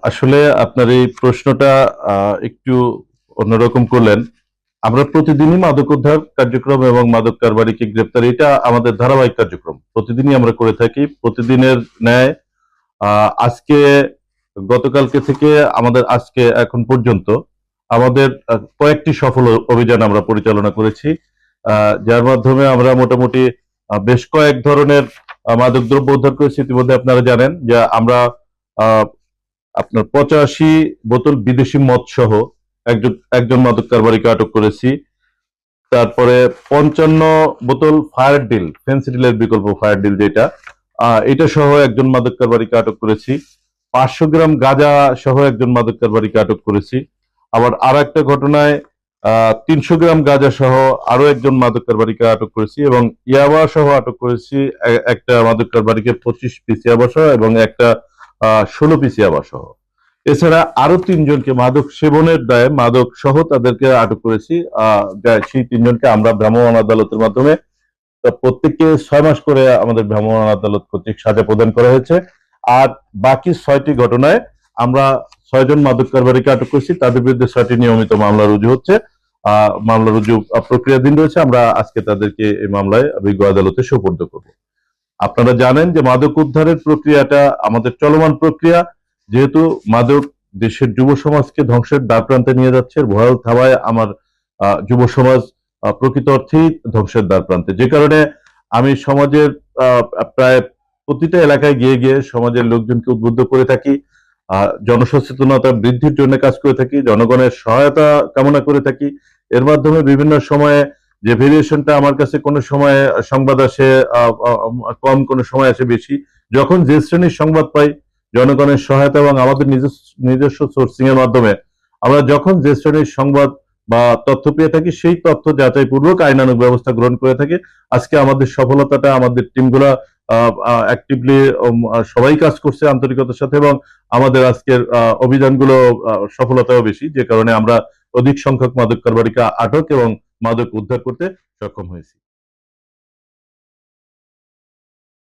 আসলে আপনার এই প্রশ্নটা একটু অন্যরকম করলেন। আমরা প্রতিদিনই মাদক উদ্ধার কার্যক্রম এবং মাদক কারবারিকে গ্রেপ্তার এটা আমাদের ধারাবাহিক কার্যক্রম। প্রতিদিনই আমরা করে থাকি। প্রতিদিনের ন্যায় আজকে গতকালকে থেকে আমাদের আজকে এখন পর্যন্ত আমাদের কয়েকটি সফল অভিযান আমরা পরিচালনা করেছি। যার মাধ্যমে আমরা মোটামুটি বেশ কয়েক ধরনের মাদকদ্রব্য উদ্ধার করেছি। ইতিমধ্যে আপনারা জানেন যে আমরা আহ, আপনার 85 বোতল বিদেশি মদ সহ একজন একজন মাদক কারবারিকে আটক করেছি। তারপরে 55 বোতল ফায়ার ডিল, ফেন্সিডিলের বিকল্প ফায়ার ডিল যেটা, এটা সহ একজন মাদক কারবারিকে আটক করেছি। 500 গ্রাম গাঁজা সহ একজন মাদক কারবারিকে আটক করেছি। আবার আর একটা ঘটনায় 300 গ্রাম গাঁজা সহ আরো একজন মাদক কারবারিকে আটক করেছি এবং ইয়াবা সহ আটক করেছি একটা মাদক কারবারিকে 25 পিস ইয়াবা সহ এবং একটা 16 পিস ইয়াবা সহ। এছাড়া আরো 3জনকে মাদক সেবনের দায়ে মাদক সহ তাদেরকে আটক করেছি। সেই 3জনকে আমরা ভ্রাম্যমাণ আদালতের মাধ্যমে প্রত্যেককে 6 মাস করে আমাদের ভ্রাম্যমাণ আদালত কর্তৃক সাজা প্রদান করা হয়েছে। আর বাকি 6টি ঘটনায় আমরা 6জন মাদক কারবারিকে আটক করেছি, তাদের বিরুদ্ধে 6টি নিয়মিত মামলা রুজু হচ্ছে। মামলা রুজু প্রক্রিয়াধীন রয়েছে। আমরা আজকে তাদেরকে এই মামলায় বিজ্ঞ আদালতে সোপর্দ করব। আপনারা জানেন যে মাদক উদ্ধারের প্রক্রিয়াটা আমাদের চলমান প্রক্রিয়া। যেহেতু মাদক দেশের যুব সমাজকে ধ্বংসের দ্বারপ্রান্তে নিয়ে যাচ্ছে, ভয়াল থাবায় আমার যুব সমাজ প্রকৃত অর্থেই ধ্বংসের দ্বারপ্রান্তে। যে কারণে আমি সমাজের প্রায় প্রতিটা এলাকায় গিয়ে গিয়ে সমাজের লোকজনকে উদ্বুদ্ধ করে থাকি, জনসচেতনতা বৃদ্ধির জন্য কাজ করে থাকি, জনগণের সহায়তা কামনা করে থাকি। এর মাধ্যমে বিভিন্ন সময়ে যে ভেরিয়েশনটা আমার কাছে কোনো সময় সংবাদ আসে কম, কোনো সময় আসে বেশি। যখন যে শ্রেণীর সংবাদ পাই, জনগণের সহায়তা এবং আমাদের নিজস্ব সোর্সিং এর মাধ্যমে আমরা যখন যে শ্রেণীর সংবাদ বা তথ্য পেয়ে থাকি, সেই তথ্য যাচাই পূর্বক আইনানুগ ব্যবস্থা গ্রহণ করে থাকি। আজকে আমাদের সফলতাটা আমাদের টিমগুলা অ্যাক্টিভলি সবাই কাজ করছে আন্তরিকতার সাথে এবং আমাদের আজকের অভিযানগুলো সফলতাও বেশি, যে কারণে আমরা অধিক সংখ্যক মাদক কারবারিকে আটক এবং মাদক উদ্ধার করতে সক্ষম হয়েছি।